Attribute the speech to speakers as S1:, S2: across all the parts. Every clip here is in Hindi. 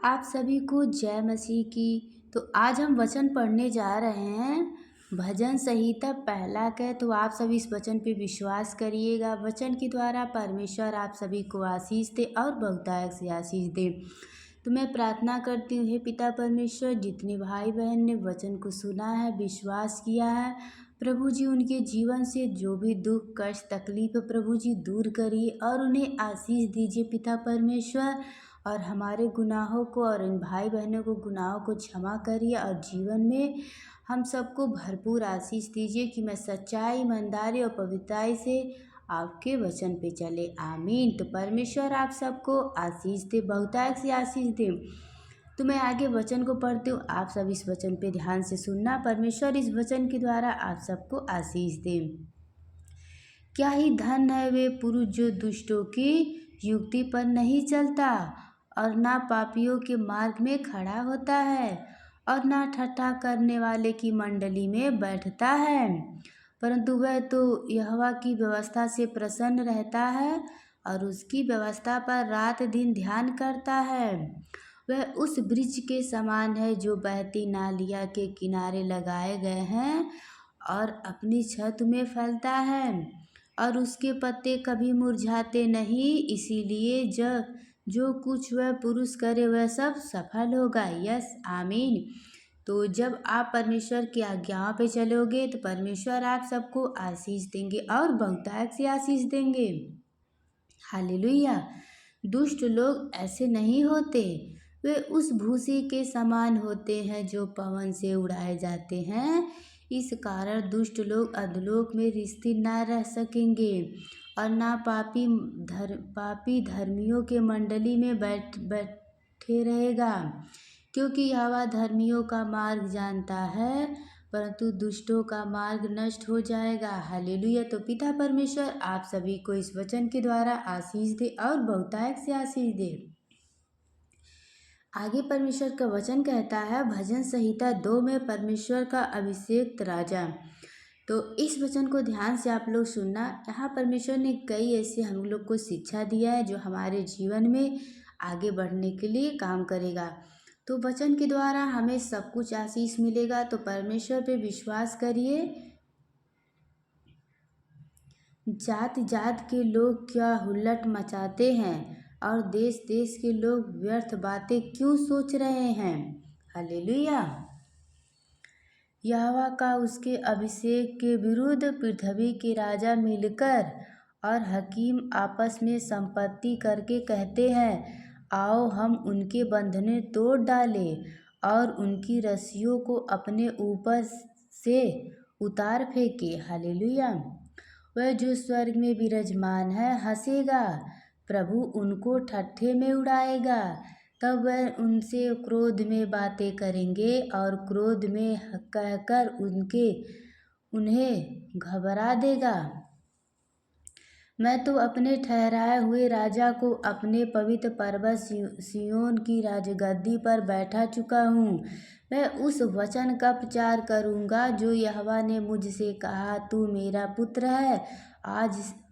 S1: आप सभी को जय मसीह की। तो आज हम वचन पढ़ने जा रहे हैं भजन संहिता पहला के। तो आप सभी इस वचन पे विश्वास करिएगा। वचन के द्वारा परमेश्वर आप सभी को आशीष दे और बहुतायत से आशीष दे। तो मैं प्रार्थना करती हूँ, हे पिता परमेश्वर, जितने भाई बहन ने वचन को सुना है, विश्वास किया है, प्रभु जी उनके जीवन से जो भी दुख कष्ट तकलीफ प्रभु जी दूर करिए और उन्हें आशीष दीजिए पिता परमेश्वर। और हमारे गुनाहों को और इन भाई बहनों को गुनाहों को क्षमा करिए और जीवन में हम सबको भरपूर आशीष दीजिए कि मैं सच्चाई, ईमानदारी और पवित्रताई से आपके वचन पे चले। आमीन। तो परमेश्वर आप सबको आशीष दे, बहुतायत से आशीष दे। तो मैं आगे वचन को पढ़ती हूँ, आप सब इस वचन पे ध्यान से सुनना। परमेश्वर इस वचन के द्वारा आप सबको आशीष दे। क्या ही धन है वे पुरुष जो दुष्टों की युक्ति पर नहीं चलता और ना पापियों के मार्ग में खड़ा होता है और ना ठट्ठा करने वाले की मंडली में बैठता है, परंतु वह तो यहोवा की व्यवस्था से प्रसन्न रहता है और उसकी व्यवस्था पर रात दिन ध्यान करता है। वह उस वृक्ष के समान है जो बहती नालियाँ के किनारे लगाए गए हैं और अपनी छत में फैलता है और उसके पत्ते कभी मुरझाते नहीं, इसीलिए जो कुछ वह पुरुष करे वह सब सफल होगा। यस, आमीन। तो जब आप परमेश्वर की आज्ञाओं पे चलोगे तो परमेश्वर आप सबको आशीष देंगे और बहुतायत से आशीष देंगे। हालेलुया। दुष्ट लोग ऐसे नहीं होते, वे उस भूसी के समान होते हैं जो पवन से उड़ाए जाते हैं। इस कारण दुष्ट लोग अधोलोक में स्थिर न रह सकेंगे और ना पापी धर्मियों के मंडली में बैठे रहेगा, क्योंकि यहोवा धर्मियों का मार्ग जानता है परंतु दुष्टों का मार्ग नष्ट हो जाएगा। हालेलुया। तो पिता परमेश्वर आप सभी को इस वचन के द्वारा आशीष दे और बहुतायत से आशीष दे। आगे परमेश्वर का वचन कहता है भजन संहिता 2 में परमेश्वर का अभिषेक राजा। तो इस वचन को ध्यान से आप लोग सुनना। यहाँ परमेश्वर ने कई ऐसे हम लोग को शिक्षा दिया है जो हमारे जीवन में आगे बढ़ने के लिए काम करेगा। तो वचन के द्वारा हमें सब कुछ आशीष मिलेगा। तो परमेश्वर पे विश्वास करिए। जात जात के लोग क्या हुल्लड़ मचाते हैं और देश देश के लोग व्यर्थ बातें क्यों सोच रहे हैं। हालेलुया। यहोवा का उसके अभिषेक के विरुद्ध पृथ्वी के राजा मिलकर और हकीम आपस में संपत्ति करके कहते हैं, आओ हम उनके बंधने तोड़ डालें और उनकी रस्सियों को अपने ऊपर से उतार फेंके। हालेलुया। वह जो स्वर्ग में विराजमान है हंसेगा, प्रभु उनको ठट्ठे में उड़ाएगा। तब वह उनसे क्रोध में बातें करेंगे और क्रोध में कहकर उन्हें घबरा देगा। मैं तो अपने ठहराए हुए राजा को अपने पवित्र पर्वत सिय्योन की राजगद्दी पर बैठा चुका हूँ। मैं उस वचन का प्रचार करूँगा जो यहोवा ने मुझसे कहा, तू मेरा पुत्र है,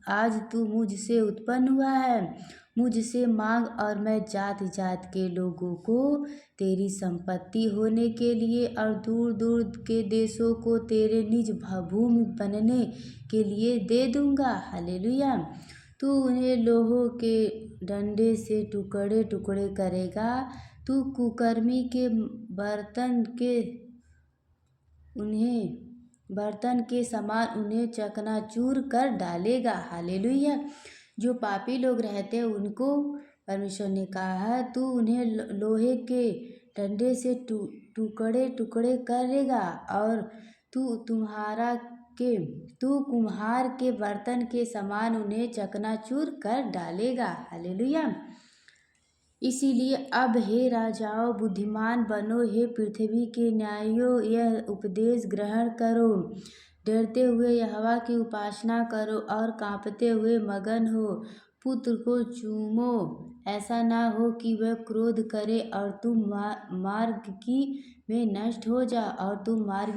S1: आज तू मुझसे उत्पन्न हुआ है। मुझसे मांग और मैं जात जात के लोगों को तेरी संपत्ति होने के लिए और दूर दूर के देशों को तेरे निज भूमि बनने के लिए दे दूंगा। हालेलुया। तू उन्हें लोहे के डंडे से टुकड़े टुकड़े करेगा, तू कुकर्मी के बर्तन के समान उन्हें चकनाचूर कर डालेगा। हालेलुया। जो पापी लोग रहते हैं उनको परमेश्वर ने कहा है, तू उन्हें लोहे के डंडे से टुकड़े टुकड़े करेगा और तू कुम्हार के बर्तन के समान उन्हें चकनाचूर कर डालेगा। हालेलुया। इसीलिए अब हे राजाओं बुद्धिमान बनो, हे पृथ्वी के न्यायियों यह उपदेश ग्रहण करो। डरते हुए यहोवा की उपासना करो और कांपते हुए मगन हो। पुत्र को चूमो, ऐसा ना हो कि वह क्रोध करे और तुम मार्ग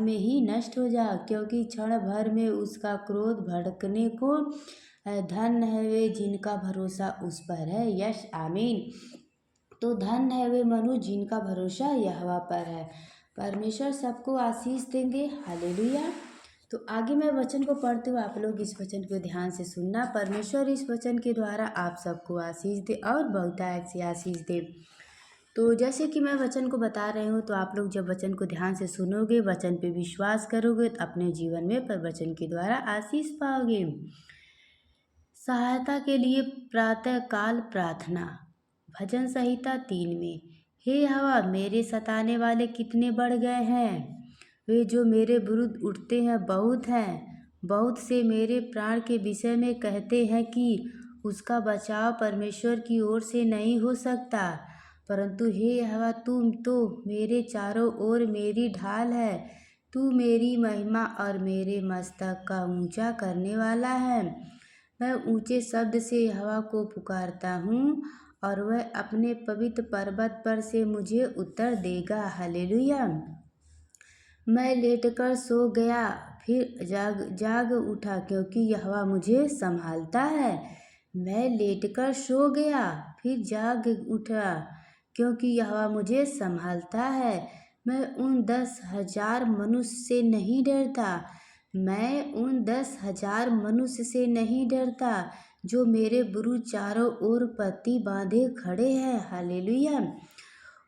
S1: में ही नष्ट हो जा, क्योंकि क्षण भर में उसका क्रोध भड़कने को धन्य है वे जिनका भरोसा उस पर है। यश, आमीन। तो धन है वे मनुष्य जिनका भरोसा यहोवा पर है। परमेश्वर सबको आशीष देंगे। हालेलुया। तो आगे मैं वचन को पढ़ते हुए आप लोग इस वचन को ध्यान से सुनना। परमेश्वर इस वचन के द्वारा आप सबको आशीष दे और बहुतायत से आशीष दे। तो जैसे कि मैं वचन को बता रही हूँ, तो आप लोग जब वचन को ध्यान से सुनोगे, वचन पे विश्वास करोगे, तो अपने जीवन में पर वचन के द्वारा आशीष पाओगे। सहायता के लिए प्रातः काल प्रार्थना। भजन संहिता 3 में, हे यहोवा, मेरे सताने वाले कितने बढ़ गए हैं, वे जो मेरे विरुद्ध उठते हैं बहुत हैं। बहुत से मेरे प्राण के विषय में कहते हैं कि उसका बचाव परमेश्वर की ओर से नहीं हो सकता। परंतु हे यहोवा, तुम तो मेरे चारों ओर मेरी ढाल है। तू मेरी महिमा और मेरे मस्तक का ऊंचा करने वाला है। मैं ऊंचे शब्द से यहोवा को पुकारता हूँ और वह अपने पवित्र पर्वत पर से मुझे उत्तर देगा। हालेलुया। मैं लेटकर सो गया, फिर जाग उठा, क्योंकि यहोवा मुझे संभालता है। मैं लेटकर सो गया, फिर जाग उठा, क्योंकि यहोवा मुझे संभालता है। मैं उन 10,000 मनुष्य से नहीं डरता। मैं उन 10,000 मनुष्य से नहीं डरता जो मेरे विरुद्ध चारों ओर पत्ती बांधे खड़े हैं। हालेलुया।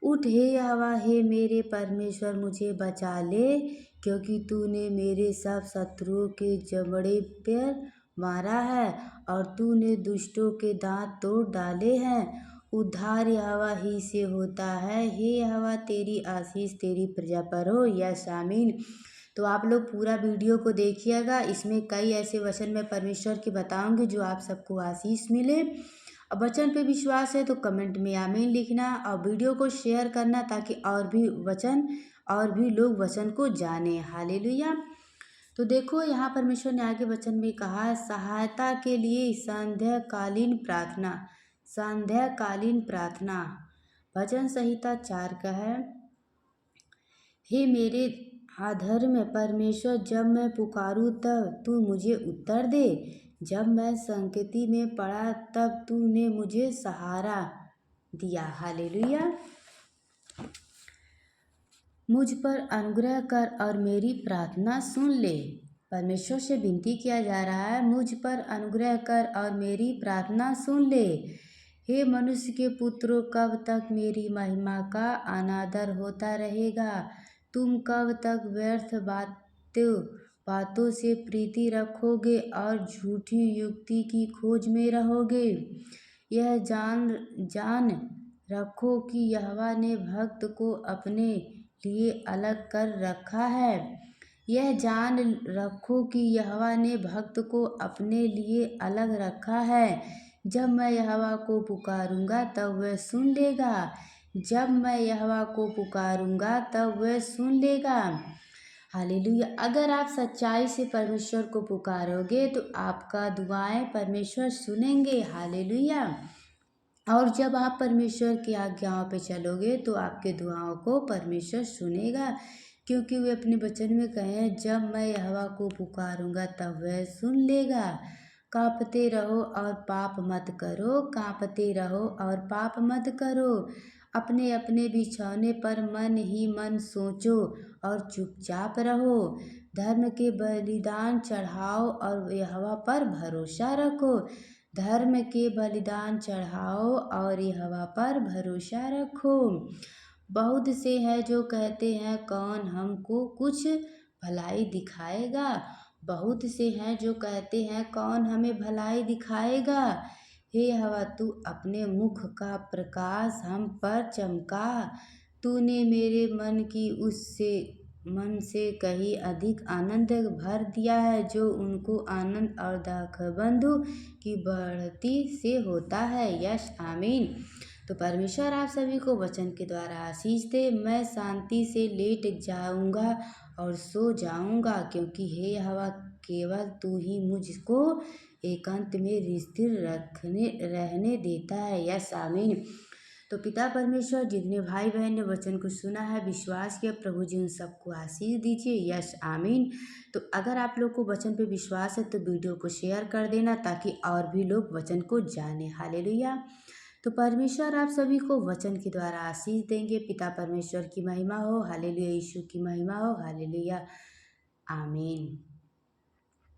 S1: उठ हे यहोवा, हे मेरे परमेश्वर, मुझे बचा ले, क्योंकि तूने मेरे सब शत्रुओं के जबड़े पर मारा है और तूने दुष्टों के दांत तोड़ डाले हैं। उद्धार यहोवा ही से होता है। हे यहोवा, तेरी आशीष तेरी प्रजा पर हो। यस आमीन। तो आप लोग पूरा वीडियो को देखिएगा, इसमें कई ऐसे वचन मैं परमेश्वर के बताऊंगी जो आप सबको आशीष मिले। अब वचन पे विश्वास है तो कमेंट में आमीन लिखना और वीडियो को शेयर करना, ताकि और भी लोग वचन को जाने। हालेलुया। तो देखो, यहाँ परमेश्वर ने आगे वचन में कहा, सहायता के लिए संध्याकालीन प्रार्थना। संध्याकालीन प्रार्थना भजन संहिता 4 का है। हे मेरे अधर्म परमेश्वर, जब मैं पुकारूं तब तू मुझे उत्तर दे। जब मैं संकटी में पड़ा तब तूने मुझे सहारा दिया। हालेलुया। मुझ पर अनुग्रह कर और मेरी प्रार्थना सुन ले। परमेश्वर से विनती किया जा रहा है, मुझ पर अनुग्रह कर और मेरी प्रार्थना सुन ले। हे मनुष्य के पुत्रों, कब तक मेरी महिमा का अनादर होता रहेगा? तुम कब तक व्यर्थ बातों से प्रीति रखोगे और झूठी युक्ति की खोज में रहोगे? यह जान रखो कि यहोवा ने भक्त को अपने लिए अलग कर रखा है। यह जान रखो कि यहोवा ने भक्त को अपने लिए अलग रखा है। जब मैं यहोवा को पुकारूंगा तब वह सुन लेगा। जब मैं यहोवा को पुकारूंगा तब वह सुन लेगा। हालेलुया। अगर आप सच्चाई से परमेश्वर को पुकारोगे तो आपका दुआएं परमेश्वर सुनेंगे। हालेलुया। और जब आप परमेश्वर की आज्ञाओं पे चलोगे तो आपके दुआओं को परमेश्वर सुनेगा, क्योंकि वे अपने वचन में कहे, जब मैं यहोवा को पुकारूंगा तब वह सुन लेगा। कांपते रहो और पाप मत करो। कांपते रहो और पाप मत करो। अपने अपने बिछौने पर मन ही मन सोचो और चुपचाप रहो। धर्म के बलिदान चढ़ाओ और यहोवा पर भरोसा रखो। धर्म के बलिदान चढ़ाओ और यहोवा पर भरोसा रखो। बहुत से हैं जो कहते हैं, कौन हमको कुछ भलाई दिखाएगा? बहुत से हैं जो कहते हैं, कौन हमें भलाई दिखाएगा? हे यहोवा, तू अपने मुख का प्रकाश हम पर चमका। तूने मेरे मन से कहीं अधिक आनंद भर दिया है, जो उनको आनंद और दाखबंधु की बढ़ती से होता है। यस आमीन। तो परमेश्वर आप सभी को वचन के द्वारा आशीष दे। मैं शांति से लेट जाऊंगा और सो जाऊंगा, क्योंकि हे यहोवा, केवल तू ही मुझको एकांत में स्थिर रहने देता है। यस आमीन। तो पिता परमेश्वर, जितने भाई बहन ने वचन को सुना है, विश्वास किया, प्रभु जी उन सबको आशीष दीजिए। यस आमीन। तो अगर आप लोग को वचन पे विश्वास है तो वीडियो को शेयर कर देना, ताकि और भी लोग वचन को जाने। हालेलुया। तो परमेश्वर आप सभी को वचन के द्वारा आशीष देंगे। पिता परमेश्वर की महिमा हो, हालेलुया। यीशु की महिमा हो, हालेलुया। आमीन।